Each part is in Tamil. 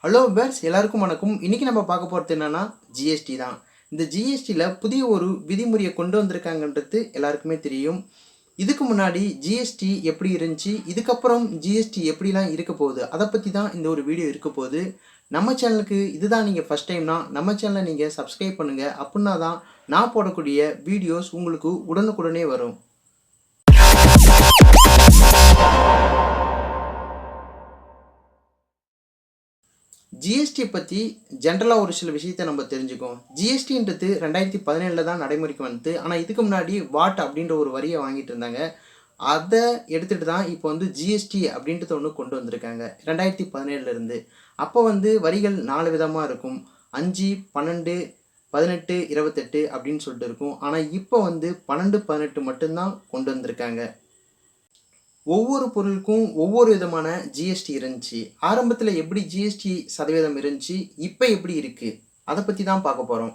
ஹலோ பேர்ஸ் எல்லாருக்கும் வணக்கம். இன்னைக்கு நம்ம பார்க்க போகிறது என்னன்னா ஜிஎஸ்டி தான். இந்த ஜிஎஸ்டியில் புதிய ஒரு விதிமுறையை கொண்டு வந்திருக்காங்கன்றது எல்லாருக்குமே தெரியும். இதுக்கு முன்னாடி ஜிஎஸ்டி எப்படி இருந்துச்சு, இதுக்கப்புறம் ஜிஎஸ்டி எப்படிலாம் இருக்க போகுது, அதை பற்றி தான் இந்த ஒரு வீடியோ இருக்க போகுது. நம்ம சேனலுக்கு இதுதான் நீங்கள் ஃபஸ்ட் டைம்னா நம்ம சேனலை நீங்கள் சப்ஸ்கிரைப் பண்ணுங்கள். அப்படின்னா தான் நான் போடக்கூடிய வீடியோஸ் உங்களுக்கு உடனுக்குடனே வரும். ஜிஎஸ்டியை பற்றி ஜென்ரலாக ஒரு சில விஷயத்தை நம்ம தெரிஞ்சுக்கோம். ஜிஎஸ்டின்றது 2017 தான் நடைமுறைக்கு வந்து, ஆனால் இதுக்கு முன்னாடி வாட் அப்படின்ற ஒரு வரியை வாங்கிட்டு இருந்தாங்க. அதை எடுத்துகிட்டு தான் இப்போ வந்து ஜிஎஸ்டி அப்படின்றது ஒன்று கொண்டு வந்திருக்காங்க 2017 அப்போ வந்து வரிகள் 4 விதமாக இருக்கும். 5, 12, 18, 28 அப்படின்னு சொல்லிட்டு இருக்கும். ஆனால் இப்போ வந்து 12, 18 மட்டும்தான் கொண்டு வந்திருக்காங்க. ஒவ்வொரு பொருளுக்கும் ஒவ்வொரு விதமான ஜிஎஸ்டி இருந்துச்சு. ஆரம்பத்தில் எப்படி ஜிஎஸ்டி சதவீதம் இருந்துச்சு, இப்போ எப்படி இருக்குது, அதை பற்றி தான் பார்க்க போகிறோம்.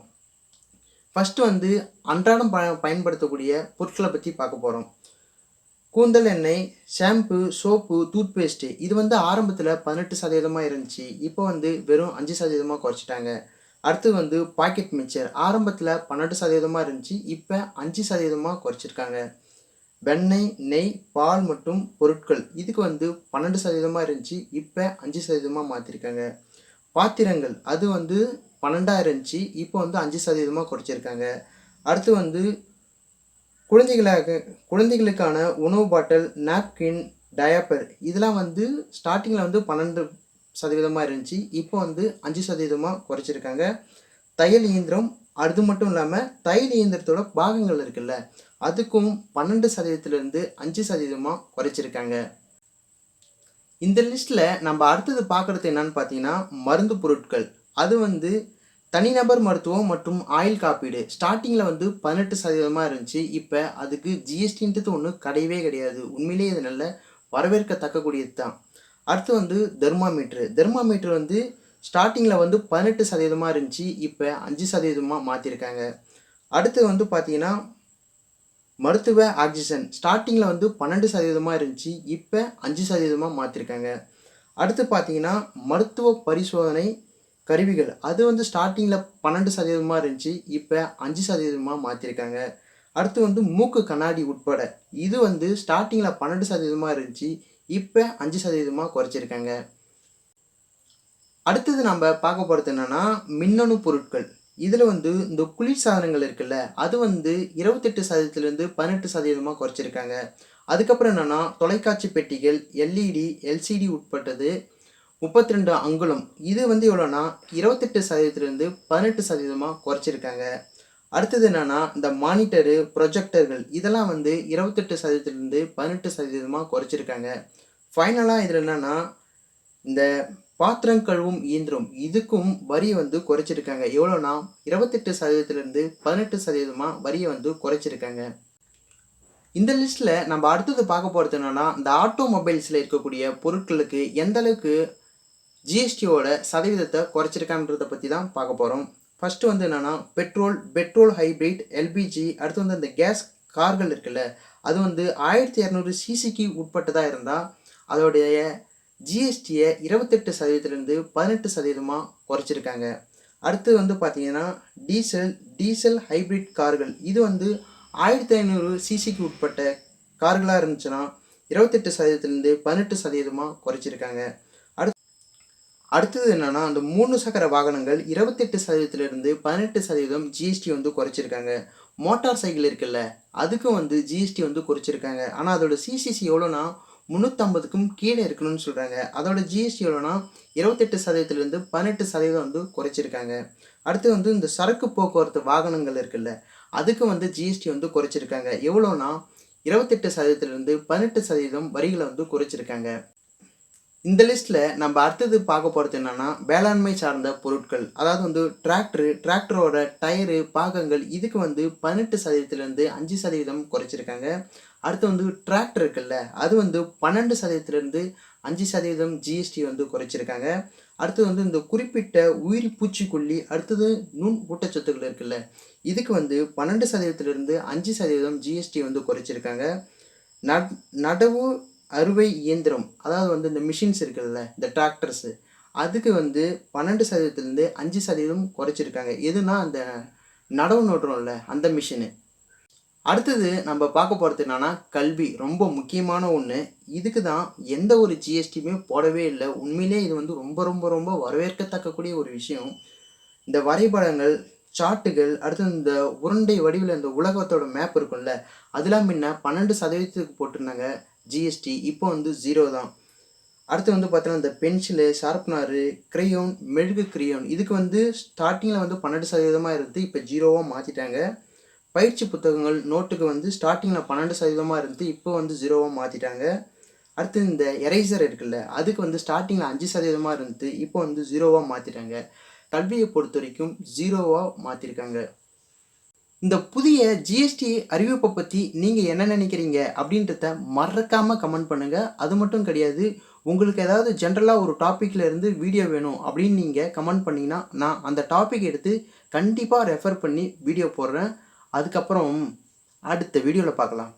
ஃபஸ்ட்டு வந்து அன்றாடம் பயன்படுத்தக்கூடிய பொருட்களை பற்றி பார்க்க போகிறோம். கூந்தல் எண்ணெய், ஷாம்பு, சோப்பு, டூத்பேஸ்ட்டு இது வந்து ஆரம்பத்தில் 18% இருந்துச்சு. இப்போ வந்து வெறும் 5% குறைச்சிட்டாங்க. அடுத்து வந்து பாக்கெட் மிக்சர் ஆரம்பத்தில் 12% இருந்துச்சு. இப்போ 5% குறைச்சிருக்காங்க. வெண்ணெய், நெய், பால் மற்றும் பொருட்கள் இதுக்கு வந்து 12% இருந்துச்சு. இப்போ 5% மாற்றிருக்காங்க. பாத்திரங்கள் அது வந்து 12 இருந்துச்சு. இப்போ வந்து 5% குறைச்சிருக்காங்க. அடுத்து வந்து குழந்தைகளுக்கான உணவு பாட்டில், நாப்கின், டயப்பர் இதெல்லாம் வந்து ஸ்டார்டிங்கில் வந்து 12% இருந்துச்சு. இப்போ வந்து 5% குறைச்சிருக்காங்க. தையல் இயந்திரம் அது மட்டும் இல்லாமல் தையல் இயந்திரத்தோட பாகங்கள் இருக்குல்ல, அதுக்கும் 12%லேருந்து 5% குறைச்சிருக்காங்க. இந்த லிஸ்ட்டில் நம்ம அடுத்தது பார்க்குறது என்னன்னு பார்த்தீங்கன்னா மருந்து பொருட்கள். அது வந்து தனிநபர் மருத்துவம் மற்றும் ஆயுள் காப்பீடு ஸ்டார்டிங்கில் வந்து 18% இருந்துச்சு. இப்போ அதுக்கு ஜிஎஸ்டின்றது ஒன்று கிடையவே கிடையாது. உண்மையிலேயே இது நல்ல வரவேற்கத்தக்கக்கூடியது தான். அடுத்து வந்து தெர்மாமீட்ரு வந்து ஸ்டார்டிங்கில் வந்து 18% இருந்துச்சு. இப்போ 5% மாற்றிருக்காங்க. அடுத்து வந்து பார்த்தீங்கன்னா மருத்துவ ஆக்சிஜன் ஸ்டார்டிங்கில் வந்து 12% இருந்துச்சு. இப்போ 5% மாற்றிருக்காங்க. அடுத்து பார்த்தீங்கன்னா மருத்துவ பரிசோதனை கருவிகள் அது வந்து ஸ்டார்டிங்கில் 12% இருந்துச்சு. இப்போ 5% மாற்றிருக்காங்க. அடுத்து வந்து மூக்கு கண்ணாடி உட்பட இது வந்து ஸ்டார்டிங்கில் 12% இருந்துச்சு. இப்போ 5% குறைச்சிருக்காங்க. அடுத்தது நம்ம பார்க்க போகிறது என்னென்னா மின்னணு பொருட்கள். இதில் வந்து இந்த குளிர் சாதனங்கள் இருக்குல்ல, அது வந்து 28%லேருந்து 18% குறைச்சிருக்காங்க. அதுக்கப்புறம் என்னென்னா தொலைக்காட்சி பெட்டிகள், எல்இடி, எல்சிடி உட்பட்டது 32 அங்குலம் இது வந்து எவ்வளோனா 28%லேருந்து 18% குறைச்சிருக்காங்க. அடுத்தது என்னென்னா இந்த மானிட்டரு, ப்ரொஜெக்டர்கள் இதெல்லாம் வந்து 28%லேருந்து 18% குறைச்சிருக்காங்க. ஃபைனலாக இதில் என்னென்னா இந்த பாத்திரம் கழுவும் இயந்திரம் இதுக்கும் வரியை வந்து குறைச்சிருக்காங்க. எவ்வளோனா 28%லேருந்து 18% வரியை வந்து குறைச்சிருக்காங்க. இந்த லிஸ்ட்டில் நம்ம அடுத்தது பார்க்க போகிறது என்னென்னா இந்த ஆட்டோமொபைல்ஸில் இருக்கக்கூடிய பொருட்களுக்கு எந்த அளவுக்கு ஜிஎஸ்டியோட சதவீதத்தை குறைச்சிருக்கான்றதை பற்றி தான் பார்க்க போகிறோம். ஃபஸ்ட்டு வந்து என்னென்னா பெட்ரோல் ஹைப்ரிட், எல்பிஜி அடுத்து வந்து இந்த கேஸ் கார்கள் இருக்குல்ல, அது வந்து 1200 சிசிக்கு உட்பட்டதாக இருந்தால் அதோடைய ஜிஎஸ்டியை 28%லேருந்து 18% குறைச்சிருக்காங்க. அடுத்து வந்து பார்த்தீங்கன்னா டீசல் ஹைப்ரிட் கார்கள் இது வந்து 1500 சிசிக்கு உட்பட்ட கார்களாக இருந்துச்சுன்னா 28%லேருந்து 18% குறைச்சிருக்காங்க. அடுத்தது என்னென்னா அந்த 3 சக்கர வாகனங்கள் 28%லேருந்து 18% ஜிஎஸ்டி வந்து குறைச்சிருக்காங்க. மோட்டார் சைக்கிள் இருக்குல்ல, அதுக்கும் வந்து ஜிஎஸ்டி வந்து குறைச்சிருக்காங்க. ஆனால் அதோட சிசிசி எவ்வளோனா 350க்கும் கீழே இருக்கணும்னு சொல்கிறாங்க. அதோட ஜிஎஸ்டி எவ்வளோனா 28%லேருந்து 18% வந்து குறைச்சிருக்காங்க. அடுத்து வந்து இந்த சரக்கு போக்குவரத்து வாகனங்கள் இருக்குல்ல, அதுக்கு வந்து ஜிஎஸ்டி வந்து குறைச்சிருக்காங்க. எவ்வளோனா 28%லேருந்து 18% வரிகளை வந்து குறைச்சிருக்காங்க. இந்த லிஸ்ட்டில் நம்ம அடுத்தது பார்க்க போகிறது என்னென்னா வேளாண்மை சார்ந்த பொருட்கள். அதாவது வந்து டிராக்டரோட டயரு, பாகங்கள் இதுக்கு வந்து 18%லேருந்து 5% குறைச்சிருக்காங்க. அடுத்து வந்து டிராக்டர் இருக்குல்ல, அது வந்து 12%லேருந்து 5% ஜிஎஸ்டி வந்து குறைச்சிருக்காங்க. அடுத்தது வந்து இந்த குறிப்பிட்ட உயிரி பூச்சிக்கொல்லி, அடுத்தது நுண் ஊட்டச்சத்துக்கள் இருக்குல்ல, இதுக்கு வந்து 12%லேருந்து 5% ஜிஎஸ்டி வந்து குறைச்சிருக்காங்க. நடவு அறுவை இயந்திரம் அதாவது வந்து இந்த மிஷின்ஸ் இருக்குல்ல, இந்த டிராக்டர்ஸு அதுக்கு வந்து 12% 5% குறைச்சிருக்காங்க. எதுனா அந்த நடவு நடுறோம்ல அந்த மிஷினு. அடுத்தது நம்ம பார்க்க போகிறது என்னன்னா கல்வி. ரொம்ப முக்கியமான ஒன்று. இதுக்கு தான் எந்த ஒரு ஜிஎஸ்டியுமே போடவே இல்லை. உண்மையிலே இது வந்து ரொம்ப ரொம்ப ரொம்ப வரவேற்கத்தக்கக்கூடிய ஒரு விஷயம். இந்த வரைபடங்கள், சார்ட்டுகள், அடுத்து இந்த உருண்டை வடிவில் இந்த உலகத்தோட மேப் இருக்கும்ல, அதெல்லாம் முன்ன 12% போட்டிருந்தாங்க ஜிஎஸ்டி. இப்போ வந்து 0 தான். அடுத்து வந்து பார்த்தீங்கன்னா இந்த பென்சிலு, ஷார்ப்னரு, கிரையோன், மெழுகு கிரையோன் இதுக்கு வந்து ஸ்டார்டிங்கில் வந்து 12% இருந்து இப்போ 0வா மாற்றிட்டாங்க. பயிற்சி புத்தகங்கள், நோட்டுக்கு வந்து ஸ்டார்டிங்கில் 12% இருந்து இப்போ வந்து 0வா மாற்றிட்டாங்க. அடுத்து இந்த எரேசர் இருக்குல்ல, அதுக்கு வந்து ஸ்டார்டிங்கில் 5% இருந்து இப்போ வந்து 0வா மாற்றிட்டாங்க. கல்வியை பொறுத்த வரைக்கும் 0வா மாற்றிருக்காங்க. இந்த புதிய ஜிஎஸ்டி அறிவிப்பை பற்றி நீங்கள் என்ன நினைக்கிறீங்க அப்படின்றத மறக்காமல் கமெண்ட் பண்ணுங்கள். அது மட்டும் கிடையாது, உங்களுக்கு ஏதாவது ஜென்ரலாக ஒரு டாப்பிக்கில் இருந்து வீடியோ வேணும் அப்படின்னு நீங்கள் கமெண்ட் பண்ணிங்கன்னா நான் அந்த டாபிக் எடுத்து கண்டிப்பாக ரெஃபர் பண்ணி வீடியோ போடுறேன். அதுக்கப்புறம் அடுத்த வீடியோவில் பார்க்கலாம்.